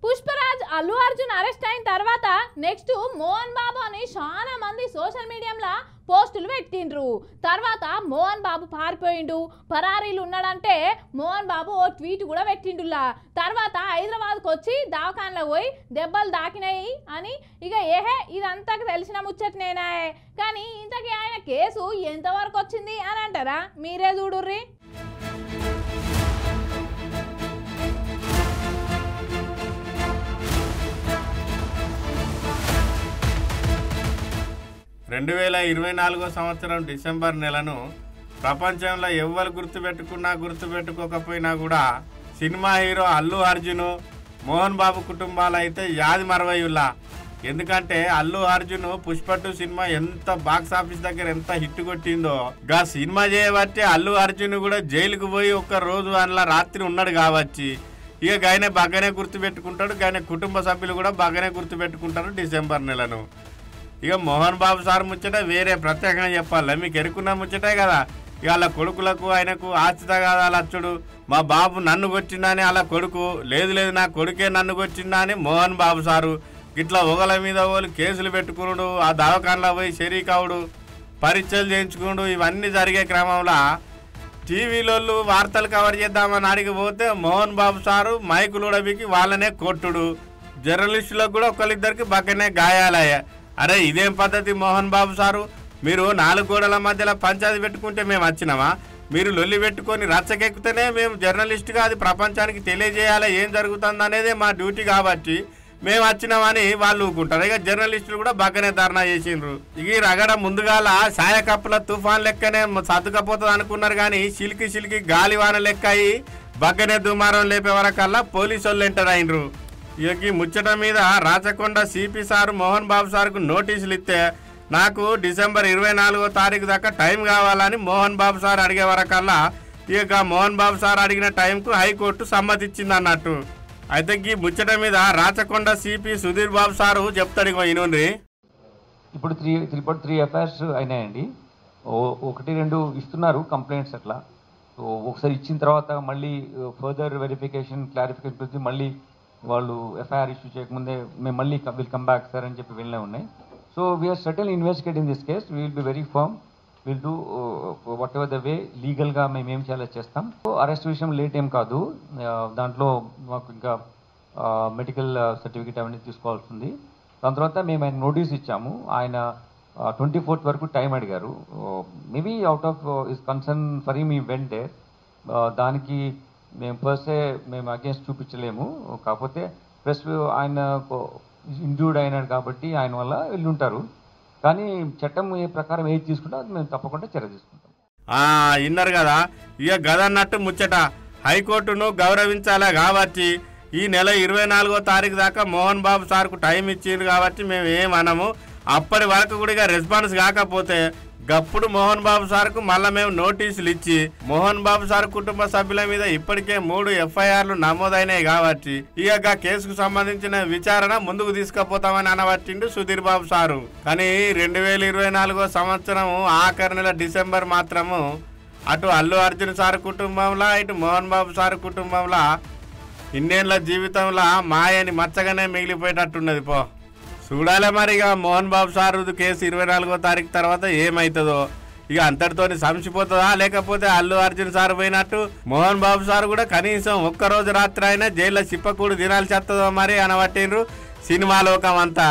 Pushparaj Allu Arjun arrest అయిన తర్వాత next Mohan Babu అని చాలా మంది సోషల్ మీడియాలో పోస్టులు పెట్టిండ్రు. తర్వాత మోహన్ బాబు పారిపోయిండు, పరారీలు ఉన్నాడంటే మోహన్ బాబు ఓ ట్వీట్ కూడా పెట్టిండులా. తర్వాత హైదరాబాద్కి వచ్చి దవాఖానలో పోయి దెబ్బలు దాకినాయి అని ఇక ఇదంతా తెలిసిన ముచ్చటనేనా. కానీ ఇంతకీ ఆయన కేసు ఎంతవరకు వచ్చింది అని అంటారా? మీరే చూడుర్రి. రెండు 2024 సంవత్సరం డిసెంబర్ నెలను ప్రపంచంలో ఎవ్వరు గుర్తుపెట్టుకోకపోయినా కూడా సినిమా హీరో అల్లు అర్జున్, మోహన్ బాబు కుటుంబాలు అయితే యాది మరవయుల్లా. ఎందుకంటే అల్లు అర్జున్ పుష్ప 2 సినిమా ఎంత బాక్స్ ఆఫీస్ దగ్గర ఎంత హిట్ కొట్టిందో, గా సినిమా చేయబట్టి అల్లు అర్జున్ కూడా జైలుకు పోయి ఒక్క రోజు అందులో రాత్రి ఉన్నాడు కాబట్టి ఇక గాయనే బాగానే గుర్తుపెట్టుకుంటాడు. గాయన కుటుంబ సభ్యులు కూడా బాగానే గుర్తుపెట్టుకుంటారు డిసెంబర్ నెలను. ఇక మోహన్ బాబు సార్ ముచ్చట వేరే ప్రత్యేకంగా చెప్పాలి. మీకు ఎరుకున్న ముచ్చటే కదా. ఇక వాళ్ళ కొడుకులకు ఆయనకు ఆస్తి తగాదాలు అచ్చుడు, మా బాబు నన్ను కొచ్చిందా అని వాళ్ళ కొడుకు, లేదు నా కొడుకే నన్ను కొచ్చిందా అని మోహన్ బాబు సారు ఇట్లా ఒకళ్ళ మీద వాళ్ళు కేసులు పెట్టుకున్నాడు, ఆ దవాఖానలో పోయి షరీకావుడు, పరీక్షలు చేయించుకున్నాడు. ఇవన్నీ జరిగే క్రమంలో టీవీలోళ్ళు వార్తలు కవర్ చేద్దామని అడిగిపోతే మోహన్ బాబు సారు మైకులు ఉడబికి వాళ్ళనే కొట్టుడు. జర్నలిస్టులకు కూడా ఒకళ్ళిద్దరికి బాగానే గాయాలయ్యా. అరే ఇదేం పద్ధతి మోహన్ బాబు సారు, మీరు 4 గోడల మధ్యలో పంచాయతీ పెట్టుకుంటే మేము వచ్చినామా? మీరు లొల్లి పెట్టుకొని రచ్చకెక్కితేనే మేము జర్నలిస్టుగా అది ప్రపంచానికి తెలియజేయాలి ఏం జరుగుతుంది అనేదే మా డ్యూటీ కాబట్టి మేము వచ్చినామని వాళ్ళు ఊకుంటారు. ఇక జర్నలిస్టులు కూడా బాగానే ధర్నా చేసిండ్రు. ఇక ఈ రగడ ముందుగాల సాయ కప్పుల తుఫాన్ లెక్కనే సర్దుకపోతుంది అనుకున్నారు కానీ సిలికి గాలివాన లెక్క అయి బాగానే దుమారం లేపే వరకల్లా పోలీసు వాళ్ళు ఎంటర్ అయినరు. ఇక ఈ ముచ్చట మీద రాచకొండ సిపి సారు మోహన్ బాబు సార్కు నోటీసులు ఇస్తే నాకు డిసెంబర్ 24వ తారీఖు దాకా టైం కావాలని మోహన్ బాబు సార్ అడిగే వరకల్లా ఇక మోహన్ బాబు సార్ అడిగిన టైంకు హైకోర్టు సమ్మతిచ్చింది అన్నట్టు. అయితే ఈ ముచ్చట మీద రాచకొండ సిపి సుధీర్ బాబు సారు చెప్తాడు. ఇగో ఇనుండి. ఇప్పుడు 3 ఎఫ్ఐఆర్స్ అయినాయండి. 1-2 ఇస్తున్నారు కంప్లైంట్స్ అట్లా. సో ఒకసారి ఇచ్చిన తర్వాత మళ్ళీ ఫర్దర్ వెరిఫికేషన్ క్లారిఫికేషన్ గురించి మళ్ళీ వాళ్ళు ఎఫ్ఐఆర్ ఇష్యూ చేయకముందే మేము మళ్ళీ విల్ కమ్ బ్యాక్ సార్ అని చెప్పి వెళ్ళే ఉన్నాయి. So we are certainly investigating this case. We will be very firm. Will do whatever the way లీగల్గా మేము ఏం చేయాలో చేస్తాం. అరెస్ట్ విషయం లేట్ ఏం కాదు. దాంట్లో మాకు ఇంకా మెడికల్ సర్టిఫికేట్ అవన్నీ తీసుకోవాల్సి ఉంది. దాని తర్వాత మేము ఆయన నోటీస్ ఇచ్చాము. ఆయన 24th వరకు టైం అడిగారు. Maybe out of is concern for him ఈ వెంట్ దేర్. దానికి మేము పర్సే మేము అగేన్స్ట్ చూపించలేము. కాకపోతే ప్లస్ ఆయన ఇంజూర్డ్ అయినాడు కాబట్టి ఆయన వల్ల వెళ్ళుంటారు. కానీ చట్టం ఏ ప్రకారం ఏది తీసుకుంటా అది మేము తప్పకుండా చర్య తీసుకుంటాం. ఇన్నారు కదా. ఇక గదన్నట్టు ముచ్చట హైకోర్టును గౌరవించాలా కాబట్టి ఈ నెల 24వ తారీఖు దాకా మోహన్ బాబు సార్కు టైం ఇచ్చిండ్రు కాబట్టి మేము ఏమనము. అప్పటి వరకు కూడా రెస్పాన్స్ కాకపోతే గప్పుడు మోహన్ బాబు సార్కు మళ్ళీ మేము నోటీసులు ఇచ్చి మోహన్ బాబు సార్ కుటుంబ సభ్యుల మీద ఇప్పటికే 3 ఎఫ్ఐఆర్లు నమోదైనాయి కాబట్టి ఇక కేసుకు సంబంధించిన విచారణ ముందుకు తీసుకుపోతామని అనబట్టిండు సుధీర్ బాబు సారు. కానీ 2024 సంవత్సరం ఆఖరి నెల డిసెంబర్ మాత్రము అటు అల్లు అర్జున్ సార్ కుటుంబంలో ఇటు మోహన్ బాబు సార్ కుటుంబంలో ఇన్నేళ్ల జీవితంలో మాయని మచ్చగానే మిగిలిపోయేటట్టున్నది. చూడాలి మరి. ఇక మోహన్ బాబు సార్ కేసు 24వ తారీఖు తర్వాత ఏమవుతుందో. ఇక అంతటితోని సంసిపోతుందా లేకపోతే అల్లు అర్జున్ సార్ పోయినట్టు మోహన్ బాబు సార్ కూడా కనీసం ఒక్కరోజు రాత్రి అయినా జైల్లో చిప్పకూడు దినాలు చేస్తుందో మరి అనబట్టిండ్రు సినిమా లోకం అంతా.